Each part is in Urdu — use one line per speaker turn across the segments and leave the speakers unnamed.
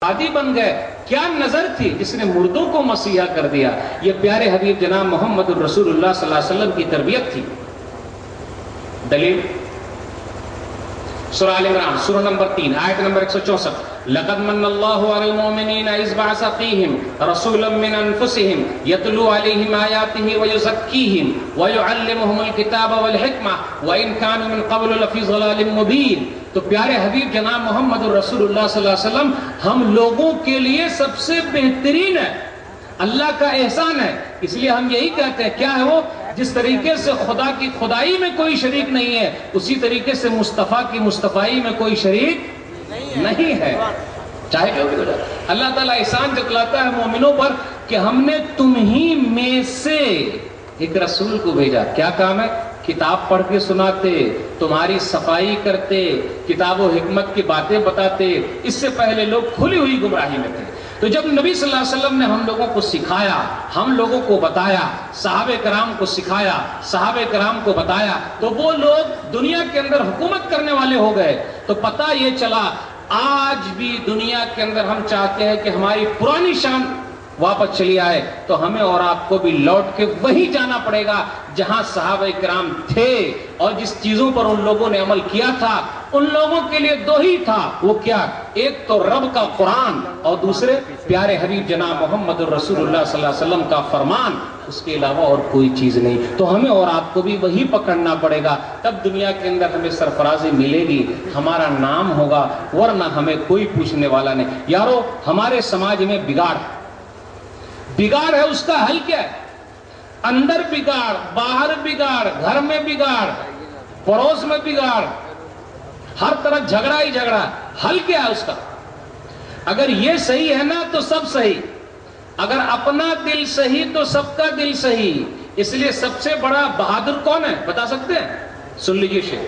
عادی بن گئے. کیا نظر تھی جس نے مردوں کو مسیحا کر دیا؟ یہ پیارے حبیب جناب محمد الرسول اللہ صلی اللہ علیہ وسلم کی تربیت تھی. دلیل سورہ آل عمران سورہ نمبر 3 آیت نمبر 164. لقد من اللہ علی المؤمنین اذ بعث فیہم رسولا من انفسہم یتلو علیہم آیاتہ ویزکیہم ویعلمہم الکتاب والحکمہ وان کانوا من قبل لفی ضلال مبین. تو پیارے حبیب جناب محمد الرسول اللہ صلی اللہ علیہ وسلم ہم لوگوں کے لیے سب سے بہترین ہے. اللہ کا احسان ہے. اس لیے ہم یہی کہتے ہیں کیا ہے وہ، جس طریقے سے خدا کی خدائی میں کوئی شریک نہیں ہے اسی طریقے سے مصطفیٰ کی مصطفائی میں کوئی شریک نہیں ہے. چاہے جو بھی ہو جائے اللہ تعالیٰ احسان جتلاتا ہے مومنوں پر کہ ہم نے تمہیں میں سے ایک رسول کو بھیجا. کیا کام ہے؟ کتاب پڑھ کے سناتے، تمہاری صفائی کرتے، کتاب و حکمت کی باتیں بتاتے. اس سے پہلے لوگ کھلی ہوئی گمراہی میں تھے. تو جب نبی صلی اللہ علیہ وسلم نے ہم لوگوں کو سکھایا، ہم لوگوں کو بتایا، صحابہ کرام کو سکھایا، صحابہ کرام کو بتایا، تو وہ لوگ دنیا کے اندر حکومت کرنے والے ہو گئے. تو پتہ یہ چلا آج بھی دنیا کے اندر ہم چاہتے ہیں کہ ہماری پرانی شان واپس چلی آئے، تو ہمیں اور آپ کو بھی لوٹ کے وہی جانا پڑے گا جہاں صحابہ کرام تھے. اور جس چیزوں پر ان لوگوں نے عمل کیا تھا ان لوگوں کے لیے دو ہی تھا. وہ کیا؟ ایک تو رب کا قرآن اور دوسرے پیارے حبیب جناب محمد الرسول اللہ صلی اللہ علیہ وسلم کا فرمان. اس کے علاوہ اور کوئی چیز نہیں. تو ہمیں اور آپ کو بھی وہی پکڑنا پڑے گا. تب دنیا کے اندر ہمیں سرفرازی ملے گی، ہمارا نام ہوگا، ورنہ ہمیں کوئی پوچھنے والا نہیں. یارو ہمارے سماج میں بگاڑ ہے. اس کا حل کیا ہے؟ اندر بگاڑ، باہر بگاڑ، گھر میں بگاڑ، پڑوس میں بگاڑ، ہر طرف جھگڑا ہی جھگڑا. حل کیا ہے اس کا؟ اگر یہ صحیح ہے نا تو سب صحیح. اگر اپنا دل صحیح تو سب کا دل صحیح. اس لیے سب سے بڑا بہادر کون ہے بتا سکتے ہیں؟ سن لیجیے شعر.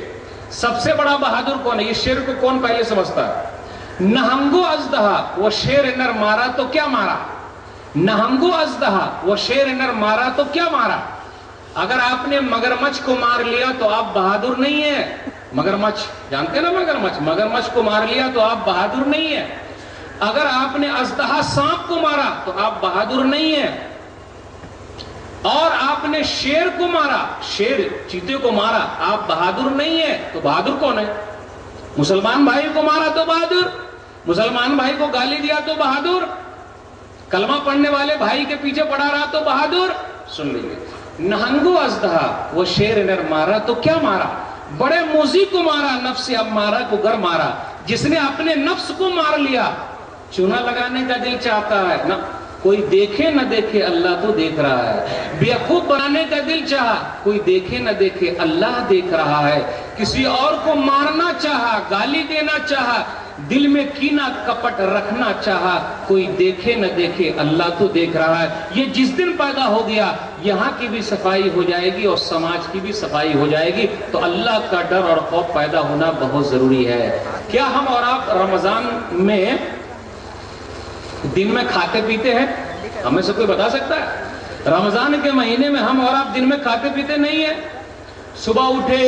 سب سے بڑا بہادر کون ہے؟ یہ شعر کو کون پہلے سمجھتا ہے؟ نہنگو ازدہا وہ شیر نر مارا تو کیا مارا. نہنگو ازدہا وہ شیر نر مارا تو کیا مارا. اگر آپ نے مگرمچھ کو مار لیا تو آپ بہادر نہیں ہیں. مگرمچھ جانتے ہیں نا؟ مگرمچھ کو مار لیا تو آپ بہادر نہیں ہیں. اگر آپ نے ازدہا سانپ کو مارا تو آپ بہادر نہیں ہیں. اور آپ نے شیر کو مارا، شیر چیتے کو مارا، آپ بہادر نہیں ہیں. تو بہادر کون ہے؟ مسلمان بھائی کو مارا تو بہادر، مسلمان بھائی کو گالی دیا تو بہادر، کلمہ پڑھنے والے بھائی کے پیچھے پڑا رہا تو بہادر. سن لیجیے. نہنگو ازدہا وہ شیر نر مارا تو کیا مارا. بڑے موزی کو مارا، نفس امارہ کو گر مارا. جس نے اپنے نفس کو مار لیا چونا لگانے کا دل چاہتا ہے نہ. کوئی دیکھے نہ دیکھے اللہ تو دیکھ رہا ہے. بیوقوف بنانے کا دل چاہا، کوئی دیکھے نہ دیکھے اللہ دیکھ رہا ہے. کسی اور کو مارنا چاہا، گالی دینا چاہا، دل میں کینہ کپٹ رکھنا چاہا، کوئی دیکھے نہ دیکھے اللہ تو دیکھ رہا ہے. یہ جس دن پیدا ہو گیا یہاں کی بھی صفائی ہو جائے گی اور سماج کی بھی صفائی ہو جائے گی. تو اللہ کا ڈر اور خوف پیدا ہونا بہت ضروری ہے. کیا ہم اور آپ رمضان میں دن میں کھاتے پیتے ہیں؟ ہمیں سے کوئی بتا سکتا ہے؟ رمضان کے مہینے میں ہم اور آپ دن میں کھاتے پیتے نہیں ہیں. صبح اٹھے،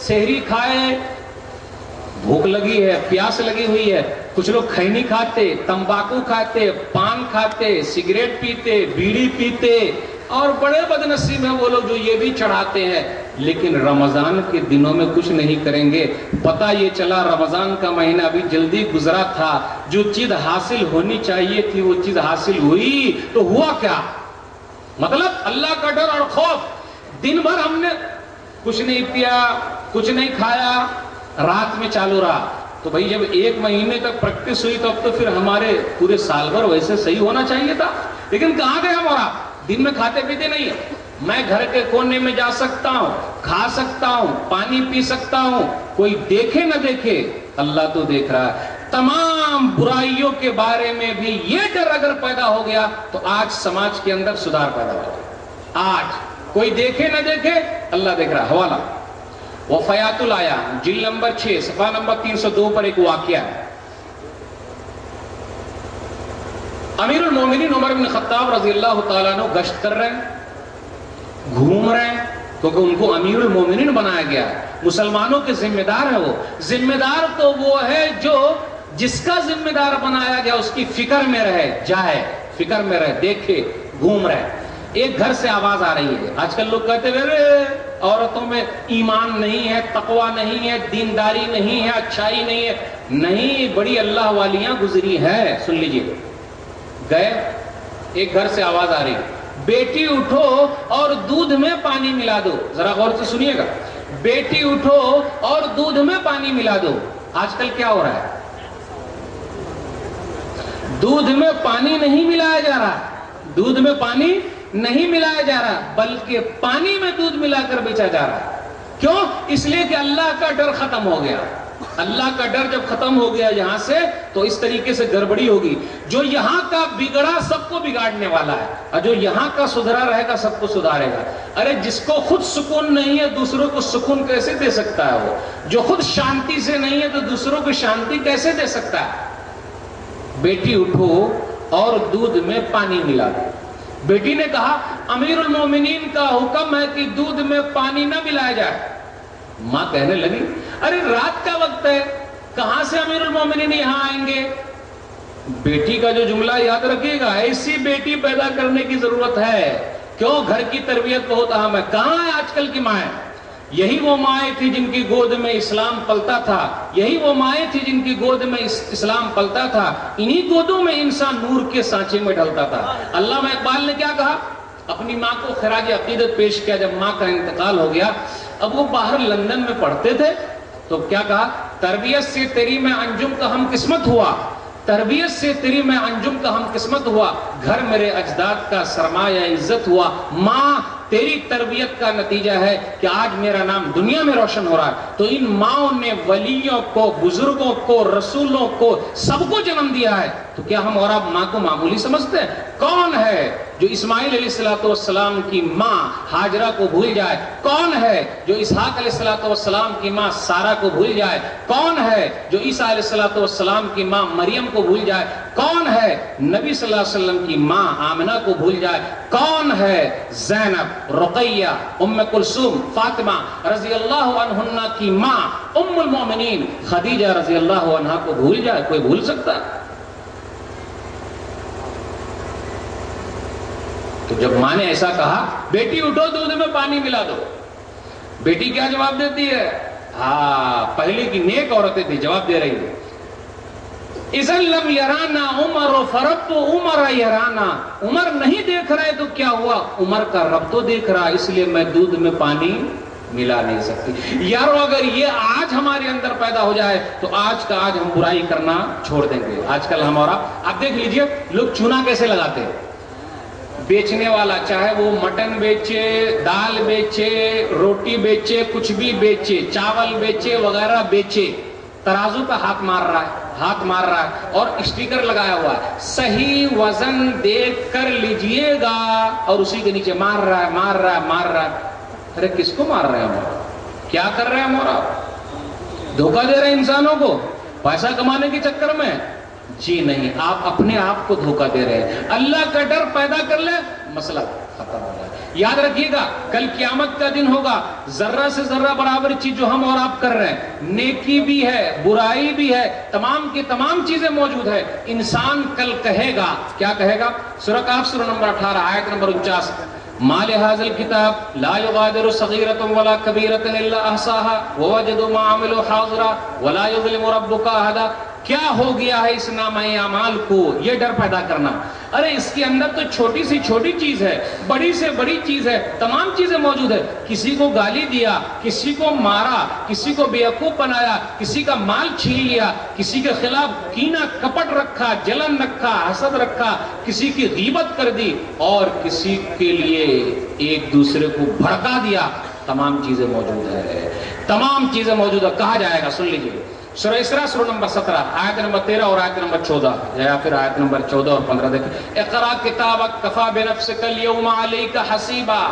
سحری کھائے، بھوک لگی ہے، پیاس لگی ہوئی ہے. کچھ لوگ خینی کھاتے، تمباکو کھاتے، پان کھاتے، سگریٹ پیتے، بیڑی پیتے، اور بڑے بد نصیب ہیں وہ لوگ جو یہ بھی چڑھاتے ہیں. لیکن رمضان کے دنوں میں کچھ نہیں کریں گے. پتہ یہ چلا رمضان کا مہینہ ابھی جلدی گزرا تھا، جو چیز حاصل ہونی چاہیے تھی وہ چیز حاصل ہوئی تو ہوا کیا؟ مطلب اللہ کا ڈر اور خوف. دن بھر ہم نے کچھ نہیں پیا، کچھ نہیں کھایا، رات میں چالو رہا. تو بھئی جب ایک مہینے تک پریکٹس ہوئی تو اب تو پھر ہمارے پورے سال بھر ویسے صحیح ہونا چاہیے تھا. لیکن کہاں گئے ہم اور آپ؟ دن میں کھاتے پیتے نہیں ہیں. میں گھر کے کونے میں جا سکتا ہوں، کھا سکتا ہوں، پانی پی سکتا ہوں، کوئی دیکھے نہ دیکھے اللہ تو دیکھ رہا ہے. تمام برائیوں کے بارے میں بھی یہ ڈر اگر پیدا ہو گیا تو آج سماج کے اندر سدھار پیدا ہو گیا. آج کوئی دیکھے نہ دیکھے اللہ دیکھ رہا ہے. حوالہ وفیات الآیا جلد نمبر 6 صفحہ نمبر 302 پر ایک واقعہ ہے. امیر المومنین عمر بن خطاب رضی اللہ تعالیٰ عنہ گشت کر رہے ہیں، گھوم رہے ہیں، کیونکہ ان کو امیر المومنین بنایا گیا ہے. مسلمانوں کے ذمہ دار ہے. وہ ذمہ دار تو وہ ہے جو جس کا ذمہ دار بنایا گیا اس کی فکر میں رہے، جائے فکر میں رہے، دیکھے، گھوم رہے۔ ایک گھر سے آواز آ رہی ہے، آج کل لوگ کہتے ہیں عورتوں میں ایمان نہیں ہے، تقوی نہیں ہے، دینداری نہیں ہے، اچھائی نہیں ہے۔ نہیں، بڑی اللہ والیاں گزری ہیں۔ سن لیجئے، گئے ایک گھر سے آواز آ رہی ہے، بیٹی اٹھو اور دودھ میں پانی ملا دو۔ ذرا غور سے سنیے گا، بیٹی اٹھو اور دودھ میں پانی ملا دو۔ آج کل کیا ہو رہا ہے؟ دودھ میں پانی نہیں ملایا جا رہا، دودھ میں پانی نہیں ملایا جا رہا، بلکہ پانی میں دودھ ملا کر بیچا جا رہا۔ کیوں؟ اس لیے کہ اللہ کا ڈر ختم ہو گیا۔ اللہ کا ڈر جب ختم ہو گیا یہاں سے تو اس طریقے سے گڑبڑی ہوگی۔ جو یہاں کا بگڑا سب کو بگاڑنے والا ہے، اور جو یہاں کا سدھرا رہے گا سب کو سدھارے گا۔ ارے جس کو خود سکون نہیں ہے دوسروں کو سکون کیسے دے سکتا ہے؟ وہ جو خود شانتی سے نہیں ہے تو دوسروں کو شانتی کیسے دے سکتا ہے؟ بیٹی اٹھو اور دودھ میں پانی ملا دو۔ بیٹی نے کہا امیر المومنین کا حکم ہے کہ دودھ میں پانی نہ ملایا جائے۔ ماں کہنے لگی ارے رات کا وقت ہے، کہاں سے امیر المومنین یہاں آئیں گے؟ بیٹی کا جو جملہ یاد رکھیے گا، ایسی بیٹی پیدا کرنے کی ضرورت ہے۔ کیوں؟ گھر کی تربیت بہت اہم ہے۔ کہاں ہے آج کل کی مائیں؟ یہی وہ مائیں تھی جن کی گود میں اسلام پلتا تھا، یہی وہ مائیں تھی جن کی گود میں اسلام پلتا تھا، انہی گودوں میں انسان نور کے سانچے میں ڈھلتا تھا۔ علامہ اقبال نے کیا کہا؟ اپنی ماں کو خراج عقیدت پیش کیا جب ماں کا انتقال ہو گیا۔ اب وہ باہر لندن میں پڑھتے تھے تو کیا کہا؟ تربیت سے تیری میں انجم کا ہم قسمت ہوا، تربیت سے تیری میں انجم کا ہم قسمت ہوا، گھر میرے اجداد کا سرمایہ عزت ہوا۔ ماں تیری تربیت کا نتیجہ ہے کہ آج میرا نام دنیا میں روشن ہو رہا ہے۔ تو ان ماؤں نے ولیوں کو، بزرگوں کو، رسولوں کو، سب کو جنم دیا ہے۔ تو کیا ہم اور آپ ماں کو معمولی سمجھتے ہیں؟ کون ہے جو اسماعیل علیہ السلام کی ماں ہاجرہ کو بھول جائے؟ کون ہے جو اسحاق علیہ السلام کی ماں سارہ کو بھول جائے؟ کون ہے جو عیسیٰ علیہ السلام کی ماں مریم کو بھول جائے؟ کون ہے نبی صلی اللہ علیہ وسلم کی ماں آمنہ کو بھول جائے؟ کون ہے زینب، رقیہ، ام کلثوم، فاطمہ رضی اللہ عنہن کی ماں ام المومنین خدیجہ رضی اللہ عنہا کو بھول جائے؟ کوئی بھول سکتا ہے؟ تو جب ماں نے ایسا کہا بیٹی اٹھو دودھ میں پانی ملا دو، بیٹی کیا جواب دیتی ہے؟ ہاں، پہلے کی نیک عورتیں تھی، جواب دے رہی ہے اِذَن لَمْ يَرَانَا عُمَرُ فَرَبُّ عُمَرَ يَرَانَا، عمر نہیں دیکھ رہے تو کیا ہوا؟ عمر کا رب تو دیکھ رہا، اس لیے میں دودھ میں پانی ملا نہیں سکتی۔ یارو اگر یہ آج ہمارے اندر پیدا ہو جائے تو آج کا آج ہم برائی کرنا چھوڑ دیں گے۔ آج کل ہم اور آپ دیکھ لیجئے لوگ چونا کیسے لگاتے ہیں۔ بیچنے والا چاہے وہ مٹن بیچے، دال بیچے، روٹی بیچے، کچھ بھی بیچے، چاول بیچے وغیرہ بیچے، ترازو کا ہاتھ مار رہا ہے اور اسٹیکر لگایا ہوا ہے، صحیح وزن دیکھ کر لیجئے گا، اور اسی کے نیچے مار رہا ہے۔ ارے کس کو مار رہے ہیں ہم؟ کیا کر رہے ہیں ہم؟ دھوکہ دے رہے ہیں انسانوں کو پیسہ کمانے کے چکر میں؟ جی نہیں، آپ اپنے آپ کو دھوکہ دے رہے ہیں۔ اللہ کا ڈر پیدا کر لے، مسئلہ ختم ہو جائے۔ یاد رکھیے گا کل قیامت کا دن ہوگا، ذرہ سے ذرہ برابر چیز جو ہم اور آپ کر رہے ہیں، نیکی بھی ہے، برائی بھی ہے، تمام کی تمام چیزیں موجود ہے۔ انسان کل کہے گا، کیا کہے گا؟ سورہ کہف سورہ نمبر 18 آیت نمبر 49، ما لهذا الكتاب لا يغادر صغيرة ولا كبيرة إلا أحصاها ووجدوا ما عملوا حاضرا ولا يظلم ربك أحدا۔ کیا ہو گیا ہے اس نامہ اعمال کو؟ یہ ڈر پیدا کرنا۔ ارے اس کے اندر تو چھوٹی سی چھوٹی چیز ہے، بڑی سے بڑی چیز ہے، تمام چیزیں موجود ہے۔ کسی کو گالی دیا، کسی کو مارا، کسی کو بیوقوف بنایا، کسی کا مال چھین لیا، کسی کے خلاف کینہ کپٹ رکھا، جلن رکھا، حسد رکھا، کسی کی غیبت کر دی اور کسی کے لیے ایک دوسرے کو بھڑکا دیا، تمام چیزیں موجود ہے، تمام چیزیں موجود ہے۔ کہا جائے گا، سن لیجئے سورہ اسراء سورہ نمبر 17 آیت نمبر 13 اور آیت نمبر 14، یا پھر آیت نمبر 14 اور 15 دیکھیں۔ اقرا کتابک کفا بنفسک اليوم علیک حسیبا،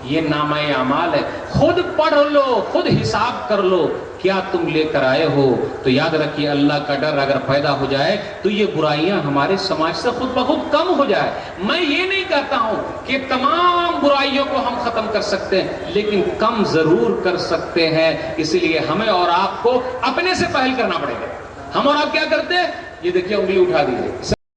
یہ نامہ اعمال ہے، خود پڑھ لو، خود حساب کر لو کیا تم لے کر آئے ہو۔ تو یاد رکھیے اللہ کا ڈر اگر پیدا ہو جائے تو یہ برائیاں ہمارے سماج سے خود بخود کم ہو جائے۔ میں یہ نہیں کہتا ہوں کہ تمام برائیوں کو ہم ختم کر سکتے ہیں، لیکن کم ضرور کر سکتے ہیں۔ اس لیے ہمیں اور آپ کو اپنے سے پہل کرنا پڑے گا، ہم اور آپ کیا کرتے ہیں؟ یہ دیکھیں انگلی اٹھا دیجیے،